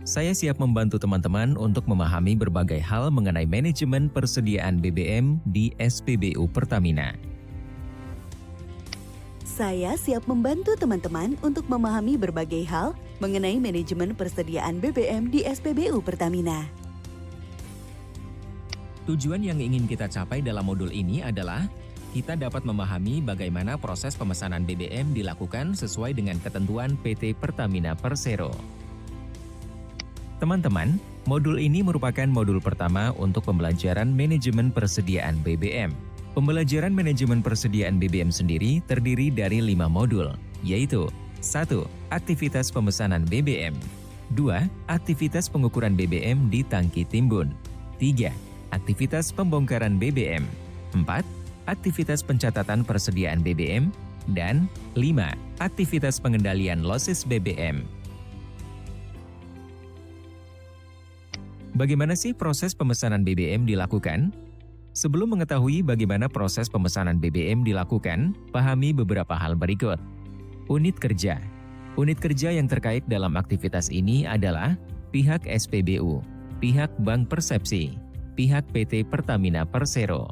Saya siap membantu teman-teman untuk memahami berbagai hal mengenai manajemen persediaan BBM di SPBU Pertamina. Saya siap membantu teman-teman untuk memahami berbagai hal mengenai manajemen persediaan BBM di SPBU Pertamina. Tujuan yang ingin kita capai dalam modul ini adalah kita dapat memahami bagaimana proses pemesanan BBM dilakukan sesuai dengan ketentuan PT Pertamina Persero. Teman-teman, modul ini merupakan modul pertama untuk pembelajaran manajemen persediaan BBM. Pembelajaran manajemen persediaan BBM sendiri terdiri dari 5 modul, yaitu 1. Aktivitas pemesanan BBM 2. Aktivitas pengukuran BBM di tangki timbun 3. Aktivitas pembongkaran BBM 4. Aktivitas pencatatan persediaan BBM dan 5. Aktivitas pengendalian losses BBM. Bagaimana sih proses pemesanan BBM dilakukan? Sebelum mengetahui bagaimana proses pemesanan BBM dilakukan, pahami beberapa hal berikut. Unit kerja. Unit kerja yang terkait dalam aktivitas ini adalah pihak SPBU, pihak Bank Persepsi, pihak PT Pertamina Persero.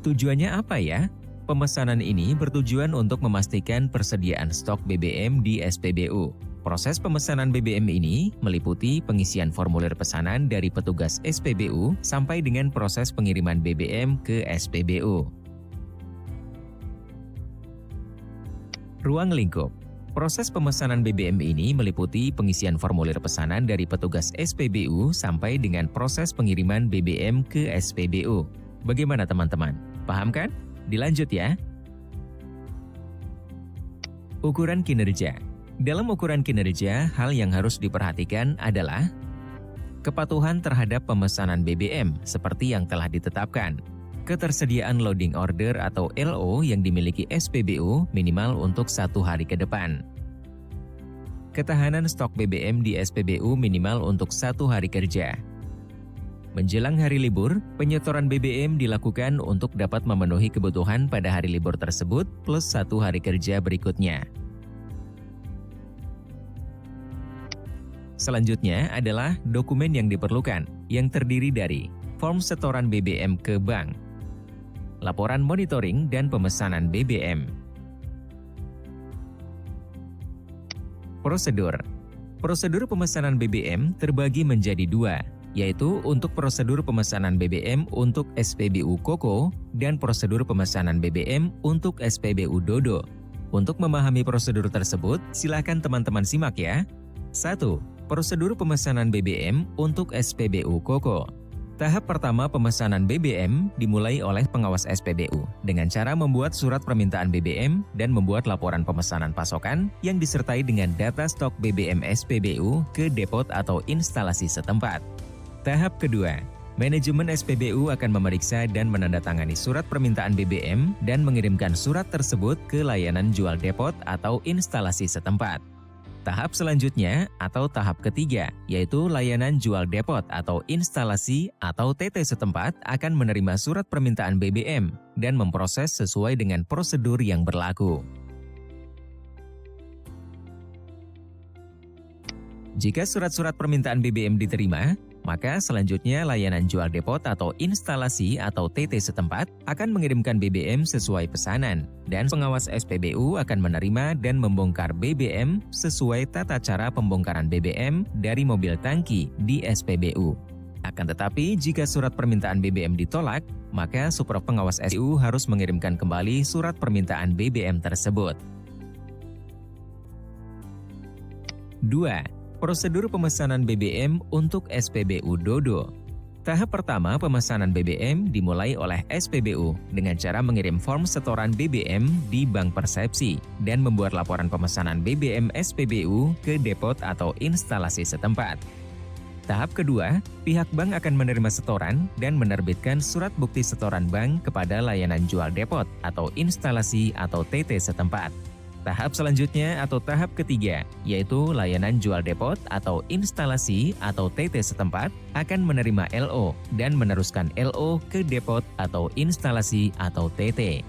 Tujuannya apa ya? Pemesanan ini bertujuan untuk memastikan persediaan stok BBM di SPBU. Proses pemesanan BBM ini meliputi pengisian formulir pesanan dari petugas SPBU sampai dengan proses pengiriman BBM ke SPBU. Ruang lingkup. Proses pemesanan BBM ini meliputi pengisian formulir pesanan dari petugas SPBU sampai dengan proses pengiriman BBM ke SPBU. Bagaimana teman-teman? Paham kan? Dilanjut ya. Ukuran kinerja. Dalam ukuran kinerja, hal yang harus diperhatikan adalah kepatuhan terhadap pemesanan BBM seperti yang telah ditetapkan, ketersediaan loading order atau LO yang dimiliki SPBU minimal untuk 1 hari ke depan, ketahanan stok BBM di SPBU minimal untuk 1 hari kerja. Menjelang hari libur, penyetoran BBM dilakukan untuk dapat memenuhi kebutuhan pada hari libur tersebut plus 1 hari kerja berikutnya. Selanjutnya adalah dokumen yang diperlukan, yang terdiri dari form setoran BBM ke bank, laporan monitoring dan pemesanan BBM. Prosedur. Prosedur pemesanan BBM terbagi menjadi 2, yaitu untuk prosedur pemesanan BBM untuk SPBU Koko dan prosedur pemesanan BBM untuk SPBU Dodo. Untuk memahami prosedur tersebut, silakan teman-teman simak ya. 1. Prosedur pemesanan BBM untuk SPBU Koko. Tahap pertama pemesanan BBM dimulai oleh pengawas SPBU dengan cara membuat surat permintaan BBM dan membuat laporan pemesanan pasokan yang disertai dengan data stok BBM SPBU ke depot atau instalasi setempat. Tahap kedua, manajemen SPBU akan memeriksa dan menandatangani surat permintaan BBM dan mengirimkan surat tersebut ke layanan jual depot atau instalasi setempat. Tahap selanjutnya atau tahap ketiga, yaitu layanan jual depot atau instalasi atau TT setempat akan menerima surat permintaan BBM dan memproses sesuai dengan prosedur yang berlaku. Jika surat-surat permintaan BBM diterima, maka selanjutnya layanan jual depot atau instalasi atau TT setempat akan mengirimkan BBM sesuai pesanan dan pengawas SPBU akan menerima dan membongkar BBM sesuai tata cara pembongkaran BBM dari mobil tangki di SPBU. Akan tetapi jika surat permintaan BBM ditolak, maka Suprov pengawas SPBU harus mengirimkan kembali surat permintaan BBM tersebut. 2. Prosedur pemesanan BBM untuk SPBU Dodo. Tahap pertama pemesanan BBM dimulai oleh SPBU dengan cara mengirim form setoran BBM di Bank Persepsi dan membuat laporan pemesanan BBM SPBU ke depot atau instalasi setempat. Tahap kedua, pihak bank akan menerima setoran dan menerbitkan surat bukti setoran bank kepada layanan jual depot atau instalasi atau TT setempat. Tahap selanjutnya atau tahap ketiga, yaitu layanan jual depot atau instalasi atau TT setempat akan menerima LO dan meneruskan LO ke depot atau instalasi atau TT.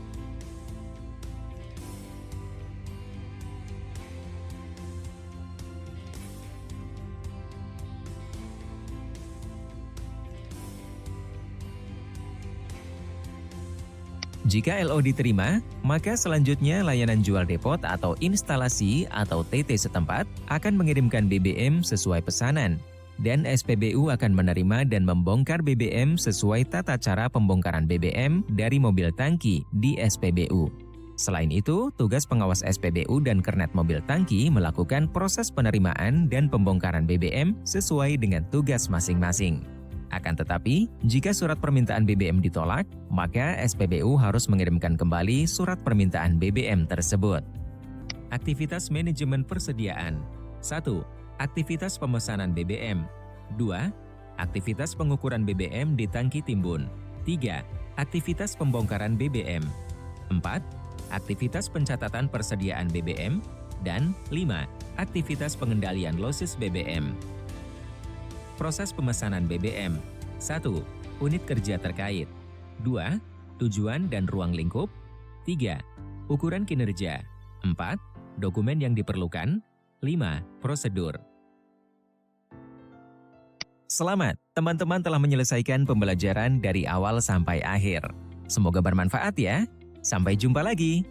Jika LO diterima, maka selanjutnya layanan jual depot atau instalasi atau TT setempat akan mengirimkan BBM sesuai pesanan. Dan SPBU akan menerima dan membongkar BBM sesuai tata cara pembongkaran BBM dari mobil tangki di SPBU. Selain itu, tugas pengawas SPBU dan Kernet mobil tangki melakukan proses penerimaan dan pembongkaran BBM sesuai dengan tugas masing-masing. Akan tetapi, jika surat permintaan BBM ditolak, maka SPBU harus mengirimkan kembali surat permintaan BBM tersebut. Aktivitas manajemen persediaan. 1. Aktivitas pemesanan BBM. 2. Aktivitas pengukuran BBM di tangki timbun. 3. Aktivitas pembongkaran BBM. 4. Aktivitas pencatatan persediaan BBM. Dan 5. Aktivitas pengendalian losis BBM. Proses pemesanan BBM. 1. Unit kerja terkait. 2. Tujuan dan ruang lingkup. 3. Ukuran kinerja. 4. Dokumen yang diperlukan. 5. Prosedur. Selamat, teman-teman telah menyelesaikan pembelajaran dari awal sampai akhir. Semoga bermanfaat ya. Sampai jumpa lagi.